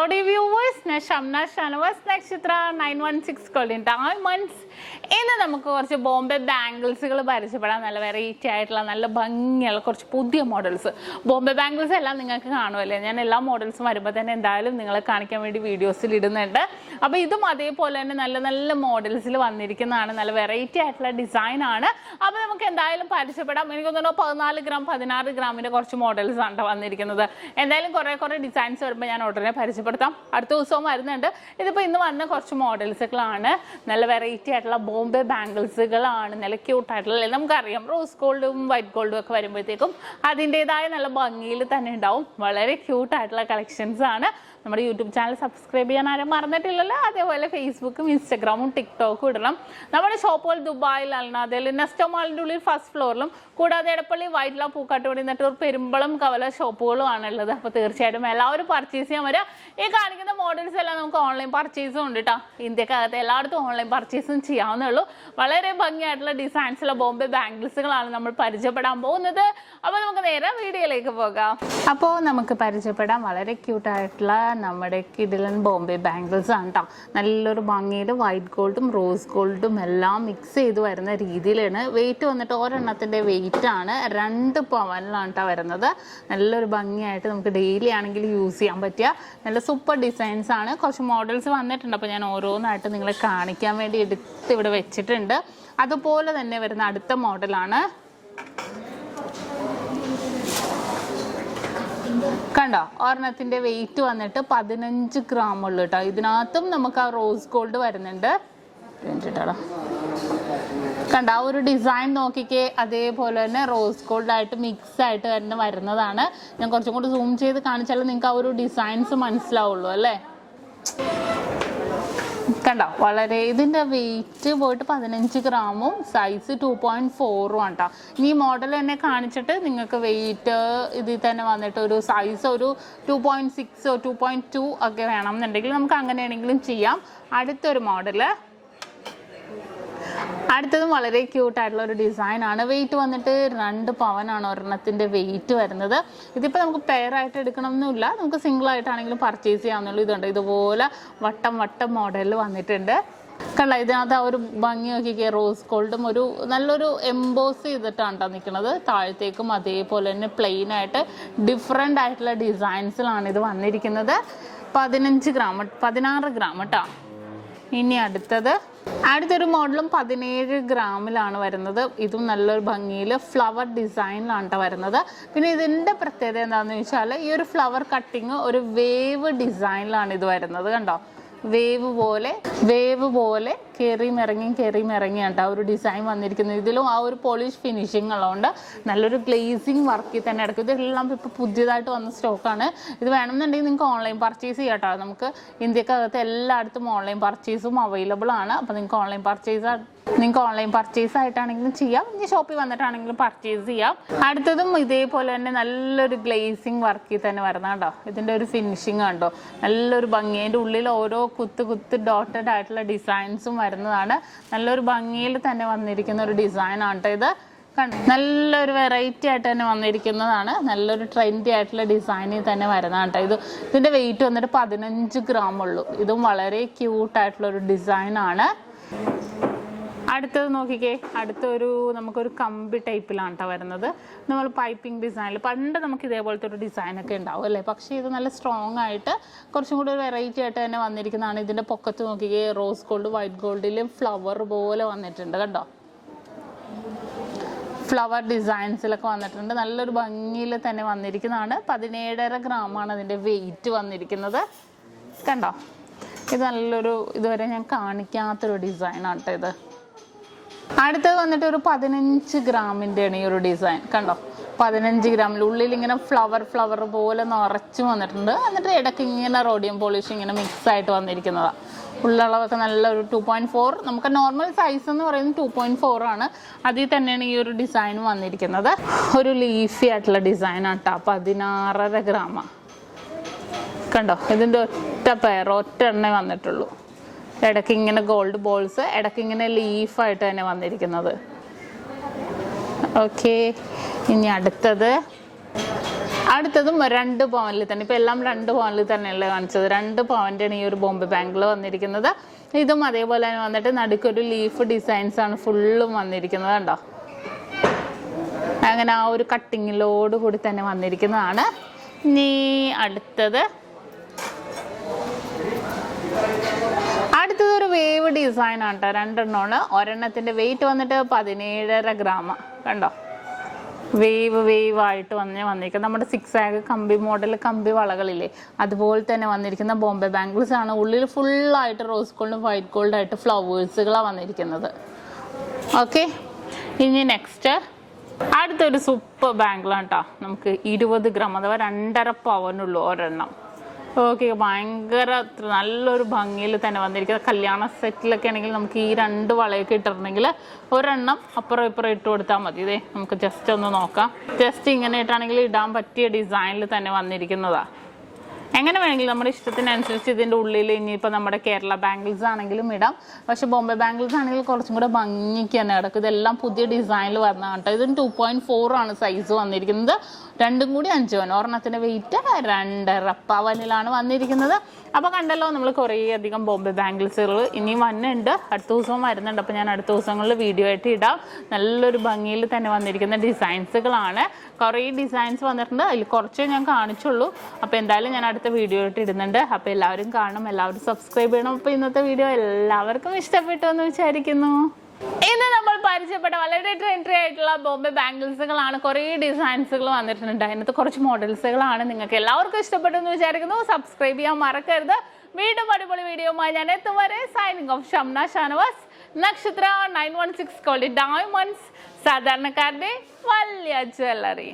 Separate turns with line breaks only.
Howdy viewers, SHAMNA channel's Nakshathra 916 golden diamonds. ഇന്ന് നമുക്ക് കുറച്ച് ബോംബെ ബാംഗിൾസുകൾ പരിചയപ്പെടാം. നല്ല വെറൈറ്റി ആയിട്ടുള്ള നല്ല ഭംഗിയുള്ള കുറച്ച് പുതിയ മോഡൽസ്. ബോംബെ ബാംഗിൾസ് എല്ലാം നിങ്ങൾക്ക് കാണുമല്ലേ, ഞാൻ എല്ലാ മോഡൽസും വരുമ്പോൾ തന്നെ എന്തായാലും നിങ്ങളെ കാണിക്കാൻ വേണ്ടി വീഡിയോസിൽ ഇടുന്നുണ്ട്. അപ്പോൾ ഇതും അതേപോലെ തന്നെ നല്ല നല്ല മോഡൽസിൽ വന്നിരിക്കുന്നതാണ്. നല്ല വെറൈറ്റി ആയിട്ടുള്ള ഡിസൈൻ ആണ്. അപ്പോൾ നമുക്ക് എന്തായാലും പരിചയപ്പെടാം. എനിക്ക് തോന്നുന്നു 14 ഗ്രാം 16 ഗ്രാമിൻ്റെ കുറച്ച് മോഡൽസ് ആണ് വന്നിരിക്കുന്നത്. എന്തായാലും കുറേ ഡിസൈൻസ് വരുമ്പോൾ ഞാൻ ഉടനെ പരിചയപ്പെടുത്താം. അടുത്ത ദിവസവും വരുന്നുണ്ട്. ഇതിപ്പോൾ ഇന്ന് വന്ന കുറച്ച് മോഡൽസുകളാണ്. നല്ല വെറൈറ്റി ആയിട്ടുള്ള ബോംബെ ബാംഗിൾസുകളാണ്. നല്ല ക്യൂട്ടായിട്ടുള്ള, നമുക്കറിയാം റോസ് ഗോൾഡും വൈറ്റ് ഗോൾഡും ഒക്കെ വരുമ്പോഴത്തേക്കും അതിൻ്റെതായ നല്ല ഭംഗിയിൽ തന്നെ ഉണ്ടാവും. വളരെ ക്യൂട്ടായിട്ടുള്ള കളക്ഷൻസ് ആണ്. നമ്മുടെ യൂട്യൂബ് ചാനൽ സബ്സ്ക്രൈബ് ചെയ്യാൻ ആരും മറന്നിട്ടില്ലല്ലോ. അതേപോലെ ഫേസ്ബുക്കും ഇൻസ്റ്റഗ്രാമും ടിക്ടോക്കും ഇടണം. നമ്മുടെ ഷോപ്പുകൾ ദുബായിൽ, അൽനാദയിൽ, നെസ്റ്റോ മാളിൻ്റെ ഉള്ളിൽ ഫസ്റ്റ് ഫ്ലോറിലും കൂടാതെ എടപ്പള്ളി, വൈറ്റ്ല, പൂക്കാട്ടുപടി, നെട്ടൂർ, പെരുമ്പളം, കവല ഷോപ്പുകളും ആണുള്ളത്. അപ്പോൾ തീർച്ചയായിട്ടും എല്ലാവരും പർച്ചേസ് ചെയ്യാൻ വരിക. ഈ കാണിക്കുന്ന മോഡൽസ് എല്ലാം നമുക്ക് ഓൺലൈൻ പർച്ചേസും ഉണ്ട് കേട്ടോ. ഇന്ത്യക്കകത്ത് എല്ലായിടത്തും ഓൺലൈൻ പർച്ചേസും ചെയ്യാവുന്നേ ഉള്ളൂ. വളരെ ഭംഗിയായിട്ടുള്ള ഡിസൈൻസുള്ള ബോംബെ ബാംഗിൾസുകളാണ് നമ്മൾ പരിചയപ്പെടാൻ പോകുന്നത്. അപ്പോൾ നമുക്ക് നേരെ വീഡിയോയിലേക്ക് പോകാം. അപ്പോൾ നമുക്ക് പരിചയപ്പെടാം വളരെ ക്യൂട്ടായിട്ടുള്ള നമ്മുടെ കിഡിലൻ ബോംബെ ബാംഗിൾസ് ആണ് കേട്ടോ. നല്ലൊരു ഭംഗിയിൽ വൈറ്റ് ഗോൾഡും റോസ് ഗോൾഡും എല്ലാം മിക്സ് ചെയ്ത് വരുന്ന രീതിയിലാണ്. വെയിറ്റ് വന്നിട്ട് ഒരെണ്ണത്തിൻ്റെ വെയിറ്റ് ആണ് 2 പവനിലാണ് കേട്ടോ വരുന്നത്. നല്ലൊരു ഭംഗിയായിട്ട് നമുക്ക് ഡെയിലി ആണെങ്കിൽ യൂസ് ചെയ്യാൻ പറ്റിയ നല്ല സൂപ്പർ ഡിസൈൻസ് ആണ്. കുറച്ച് മോഡൽസ് വന്നിട്ടുണ്ട്. അപ്പോൾ ഞാൻ ഓരോന്നായിട്ട് നിങ്ങളെ കാണിക്കാൻ വേണ്ടി എടുത്ത് ഇവിടെ വെച്ചിട്ടുണ്ട്. അതുപോലെ തന്നെ വരുന്ന അടുത്ത മോഡലാണ്. കണ്ടോ, ഒരെണ്ണത്തിന്റെ വെയിറ്റ് വന്നിട്ട് 15 ഗ്രാം ഉള്ളു കേട്ടോ. ഇതിനകത്തും നമുക്ക് ആ റോസ് ഗോൾഡ് വരുന്നുണ്ട്. കണ്ട ആ ഒരു ഡിസൈൻ നോക്കിക്കേ, അതേപോലെ തന്നെ റോസ് ഗോൾഡ് ആയിട്ട് മിക്സ് ആയിട്ട് തന്നെ വരുന്നതാണ്. ഞാൻ കുറച്ചും കൂടി സൂം ചെയ്ത് കാണിച്ചാലും നിങ്ങൾക്ക് ആ ഒരു ഡിസൈൻസ് മനസ്സിലാവുള്ളൂ അല്ലേ. കണ്ടോ, വളരെ ഇതിൻ്റെ വെയിറ്റ് പോയിട്ട് 15 ഗ്രാമും സൈസ് 2.4 ആണ് കേട്ടോ. ഈ മോഡൽ തന്നെ കാണിച്ചിട്ട് നിങ്ങൾക്ക് വെയിറ്റ് ഇതിൽ തന്നെ വന്നിട്ട് ഒരു സൈസ് ഒരു 2.6 2.2 ഒക്കെ വേണം എന്നുണ്ടെങ്കിൽ നമുക്ക് അങ്ങനെയാണെങ്കിലും ചെയ്യാം. അടുത്തൊരു മോഡല്, അടുത്തതും വളരെ ക്യൂട്ടായിട്ടുള്ള ഒരു ഡിസൈൻ ആണ്. വെയിറ്റ് വന്നിട്ട് 2 പവനാണ് ഒരെണ്ണത്തിൻ്റെ വെയിറ്റ് വരുന്നത്. ഇതിപ്പോൾ നമുക്ക് പെയറായിട്ട് എടുക്കണമെന്നില്ല, നമുക്ക് സിംഗിൾ ആയിട്ടാണെങ്കിലും പർച്ചേസ് ചെയ്യാവുന്നുള്ളൂ. ഇതുണ്ട്, ഇതുപോലെ വട്ടം മോഡലിൽ വന്നിട്ടുണ്ട്. കണ്ട, ഇതിനകത്ത് ആ ഒരു ഭംഗി നോക്കിക്കേ, റോസ് ഗോൾഡും ഒരു നല്ലൊരു എംബോസ് ചെയ്തിട്ടാണ് കേട്ടോ നിൽക്കുന്നത്. താഴത്തേക്കും അതേപോലെ തന്നെ പ്ലെയിൻ ആയിട്ട് ഡിഫറെൻ്റ് ആയിട്ടുള്ള ഡിസൈൻസിലാണ് ഇത് വന്നിരിക്കുന്നത്. 16 ഗ്രാം കേട്ടോ. ഇനി അടുത്തൊരു മോഡലും 17 ഗ്രാമിലാണ് വരുന്നത്. ഇതും നല്ലൊരു ഭംഗിയിൽ ഫ്ലവർ ഡിസൈനിലാണ് കേട്ടോ വരുന്നത്. പിന്നെ ഇതിൻ്റെ പ്രത്യേകത എന്താണെന്ന് വെച്ചാൽ ഈ ഒരു ഫ്ലവർ കട്ടിങ് ഒരു വേവ് ഡിസൈനിലാണ് ഇത് വരുന്നത്. കണ്ടോ, വേവ് പോലെ കയറിമിറങ്ങിയാണ് ആ ഒരു ഡിസൈൻ വന്നിരിക്കുന്നത്. ഇതിലും ആ ഒരു പോളിഷ് ഫിനിഷിങ് ഉള്ളതുകൊണ്ട് നല്ലൊരു ഗ്ലേസിങ് വർക്കിൽ തന്നെ എടുക്കും. ഇതെല്ലാം ഇപ്പോൾ പുതിയതായിട്ട് വന്ന സ്റ്റോക്കാണ്. ഇത് വേണമെന്നുണ്ടെങ്കിൽ നിങ്ങൾക്ക് ഓൺലൈൻ പർച്ചേസ് ചെയ്യാം കേട്ടോ. നമുക്ക് ഇന്ത്യക്കകത്ത് എല്ലായിടത്തും ഓൺലൈൻ പർച്ചേസും അവൈലബിൾ ആണ്. അപ്പോൾ നിങ്ങൾക്ക് ഓൺലൈൻ പർച്ചേസ് ആയിട്ടാണെങ്കിലും ചെയ്യാം, ഇനി ഷോപ്പിൽ വന്നിട്ടാണെങ്കിലും പർച്ചേസ് ചെയ്യാം. അടുത്തതും ഇതേപോലെ തന്നെ നല്ലൊരു ഗ്ലേസിങ് വർക്കിൽ തന്നെ വരുന്ന കേട്ടോ. ഇതിൻ്റെ ഒരു ഫിനിഷിങ് കണ്ടോ, നല്ലൊരു ഭംഗി. അതിൻ്റെ ഉള്ളിൽ ഓരോ കുത്ത് ഡോട്ടഡ് ആയിട്ടുള്ള ഡിസൈൻസും വരുന്നതാണ്. നല്ലൊരു ഭംഗിയിൽ തന്നെ വന്നിരിക്കുന്ന ഒരു ഡിസൈനാണ് കേട്ടോ ഇത്. നല്ലൊരു വെറൈറ്റി ആയിട്ട് തന്നെ വന്നിരിക്കുന്നതാണ്. നല്ലൊരു ട്രെൻഡി ആയിട്ടുള്ള ഡിസൈനിൽ തന്നെ വരുന്നതാണ് കേട്ടോ. ഇതിൻ്റെ വെയിറ്റ് വന്നിട്ട് 15 ഗ്രാം ഉള്ളൂ. ഇതും വളരെ ക്യൂട്ടായിട്ടുള്ള ഒരു ഡിസൈനാണ്. അടുത്തത് നോക്കിക്കേ, നമുക്കൊരു കമ്പി ടൈപ്പിലാണ് കേട്ടോ വരുന്നത്. നമ്മൾ പൈപ്പിംഗ് ഡിസൈനിൽ പണ്ട് നമുക്ക് ഇതേപോലത്തെ ഒരു ഡിസൈനൊക്കെ ഉണ്ടാവും അല്ലേ. പക്ഷേ ഇത് നല്ല സ്ട്രോങ് ആയിട്ട് കുറച്ചും കൂടി ഒരു വെറൈറ്റി ആയിട്ട് തന്നെ വന്നിരിക്കുന്നതാണ്. ഇതിൻ്റെ പൊക്കത്ത് നോക്കിക്കേ, റോസ് ഗോൾഡ് വൈറ്റ് ഗോൾഡിൽ ഫ്ലവർ പോലെ വന്നിട്ടുണ്ട് കണ്ടോ. ഫ്ലവർ ഡിസൈൻസിലൊക്കെ വന്നിട്ടുണ്ട്. നല്ലൊരു ഭംഗിയിൽ തന്നെ വന്നിരിക്കുന്നതാണ്. 17.5 ഗ്രാമാണ് അതിൻ്റെ വെയിറ്റ് വന്നിരിക്കുന്നത്. കണ്ടോ, ഇത് നല്ലൊരു ഇതുവരെ ഞാൻ കാണിക്കാത്തൊരു ഡിസൈനാണ് കേട്ടോ ഇത്. അടുത്തത് വന്നിട്ട് ഒരു 15 ഗ്രാമിൻ്റെയാണ് ഈ ഒരു ഡിസൈൻ. കണ്ടോ, 15 ഗ്രാമിൽ ഉള്ളിൽ ഇങ്ങനെ ഫ്ലവർ പോലെ നിറച്ച് വന്നിട്ടുണ്ട്. എന്നിട്ട് ഇടയ്ക്ക് ഇങ്ങനെ റോഡിയം പോളിഷ് ഇങ്ങനെ മിക്സ് ആയിട്ട് വന്നിരിക്കുന്നതാണ്. ഉള്ളളവൊക്കെ നല്ലൊരു 2.4, നമുക്ക് നോർമൽ സൈസ് എന്ന് പറയുന്നത് 2.4 ആണ്. അതിൽ തന്നെയാണ് ഈ ഒരു ഡിസൈൻ വന്നിരിക്കുന്നത്. ഒരു ലീഫി ആയിട്ടുള്ള ഡിസൈനാണ് കേട്ടോ. 16.5 ഗ്രാമാണ്. കണ്ടോ, ഇതിൻ്റെ ഒറ്റ എണ്ണേ വന്നിട്ടുള്ളൂ. ഇടയ്ക്ക് ഇങ്ങനെ ഗോൾഡ് ബോൾസ്, ഇടയ്ക്ക് ഇങ്ങനെ ലീഫായിട്ട് തന്നെ വന്നിരിക്കുന്നത്. ഓക്കെ, ഇനി അടുത്തത് അടുത്തതും 2 പവനിൽ തന്നെ, ഇപ്പം എല്ലാം 2 പവനിൽ തന്നെയല്ലേ കാണിച്ചത്. 2 പവൻ്റെയാണ് ഈ ഒരു ബോംബെ ബാംഗിൾ വന്നിരിക്കുന്നത്. ഇതും അതേപോലെ തന്നെ വന്നിട്ട് നടുക്കൊരു ലീഫ് ഡിസൈൻസ് ആണ് ഫുള്ളും വന്നിരിക്കുന്നത് കണ്ടോ. അങ്ങനെ ആ ഒരു കട്ടിങ്ങിലോട് കൂടി തന്നെ വന്നിരിക്കുന്നതാണ്. ഇനി അടുത്തത് ഒരു വേവ് ഡിസൈൻ ആണ് കേട്ടോ. 2 എണ്ണമാണ്. ഒരെണ്ണത്തിൻ്റെ വെയിറ്റ് വന്നിട്ട് 17.5 ഗ്രാം കണ്ടോ. വേവ് ആയിട്ട് വന്നിരിക്കുന്നത് നമ്മുടെ 6 ആഗ് കമ്പി മോഡൽ കമ്പി വളകളില്ലേ, അതുപോലെ തന്നെ വന്നിരിക്കുന്ന ബോംബെ ബാംഗിൾസ് ആണ്. ഉള്ളിൽ ഫുള്ളായിട്ട് റോസ് ഗോൾഡും വൈറ്റ് ഗോൾഡായിട്ട് ഫ്ലവേഴ്സുകളാണ് വന്നിരിക്കുന്നത്. ഓക്കെ, ഇനി നെക്സ്റ്റ് അടുത്തൊരു സൂപ്പർ ബാംഗിളാണ് കേട്ടോ. നമുക്ക് 20 ഗ്രാം അഥവാ 2.5 പവനുള്ളൂ ഒരെണ്ണം. ഓക്കെ, ഭയങ്കര നല്ലൊരു ഭംഗിയിൽ തന്നെ വന്നിരിക്കുന്നത്. കല്യാണ സെറ്റിലൊക്കെ ആണെങ്കിൽ നമുക്ക് ഈ 2 വളയൊക്കെ ഇട്ടിട്ടുണ്ടെങ്കിൽ ഒരെണ്ണം അപ്പുറം ഇപ്പുറം ഇട്ട് കൊടുത്താൽ മതി. ഇതേ നമുക്ക് ജസ്റ്റ് ഒന്ന് നോക്കാം. ജസ്റ്റ് ഇങ്ങനെ ഇട്ടാണെങ്കിൽ ഇടാൻ പറ്റിയ ഡിസൈനിൽ തന്നെ വന്നിരിക്കുന്നതാണ്. എങ്ങനെ വേണമെങ്കിലും നമ്മുടെ ഇഷ്ടത്തിനനുസരിച്ച് ഇതിൻ്റെ ഉള്ളിൽ ഇനിയിപ്പോൾ നമ്മുടെ കേരള ബാംഗിൾസ് ആണെങ്കിലും ഇടാം. പക്ഷേ ബോംബെ ബാംഗിൾസ് ആണെങ്കിൽ കുറച്ചും കൂടെ ഭംഗിക്ക് തന്നെ കിടക്കും. ഇതെല്ലാം പുതിയ ഡിസൈനിൽ വന്നതാണ് കേട്ടോ. ഇതിന് 2.4 ആണ് സൈസ് വന്നിരിക്കുന്നത്. 2 കൂടി 5 പവൻ. ഒരെണ്ണത്തിൻ്റെ വെയിറ്റ് 2.5 പവനിലാണ് വന്നിരിക്കുന്നത്. അപ്പോൾ കണ്ടല്ലോ, നമ്മൾ കുറേ അധികം ബോംബെ ബാംഗിൾസുകൾ ഇനിയും വന്നിട്ടുണ്ട്. അടുത്ത ദിവസവും വരുന്നുണ്ട്. അപ്പോൾ ഞാൻ അടുത്ത ദിവസങ്ങളിൽ വീഡിയോ ആയിട്ട് ഇടാം. നല്ലൊരു ഭംഗിയിൽ തന്നെ വന്നിരിക്കുന്ന ഡിസൈൻസുകളാണ്. കുറേ ഡിസൈൻസ് വന്നിട്ടുണ്ട്. അതിൽ കുറച്ചേ ഞാൻ കാണിച്ചുള്ളൂ. അപ്പോൾ എന്തായാലും ഞാൻ അടുത്ത വീഡിയോ ആയിട്ട് ഇടുന്നുണ്ട്. അപ്പോൾ എല്ലാവരും കാണണം, എല്ലാവരും സബ്സ്ക്രൈബ് ചെയ്യണം. അപ്പോൾ ഇന്നത്തെ വീഡിയോ എല്ലാവർക്കും ഇഷ്ടപ്പെട്ടു എന്ന് വിചാരിക്കുന്നു. ഇന്ന് നമ്മൾ പരിചയപ്പെട്ട വളരെ ട്രെൻഡി ആയിട്ടുള്ള ബോംബെ ബാംഗിൾസുകളാണ്. കുറേ ഡിസൈൻസുകൾ വന്നിട്ടുണ്ട്. അതിനകത്ത് കുറച്ച് മോഡൽസുകളാണ്. നിങ്ങൾക്ക് എല്ലാവർക്കും ഇഷ്ടപ്പെട്ടു എന്ന് വിചാരിക്കുന്നു. സബ്സ്ക്രൈബ് ചെയ്യാൻ മറക്കരുത്. വീണ്ടും അടിപൊളി വീഡിയോയുമായി ഞാൻ എത്തും വരെ സൈനിങ് ഓഫ്. ഷംന ഷാനവാസ്, നക്ഷത്ര 916 ഡയമണ്ട്സ്, സാധാരണക്കാരുടെ വലിയ ജ്വല്ലറി.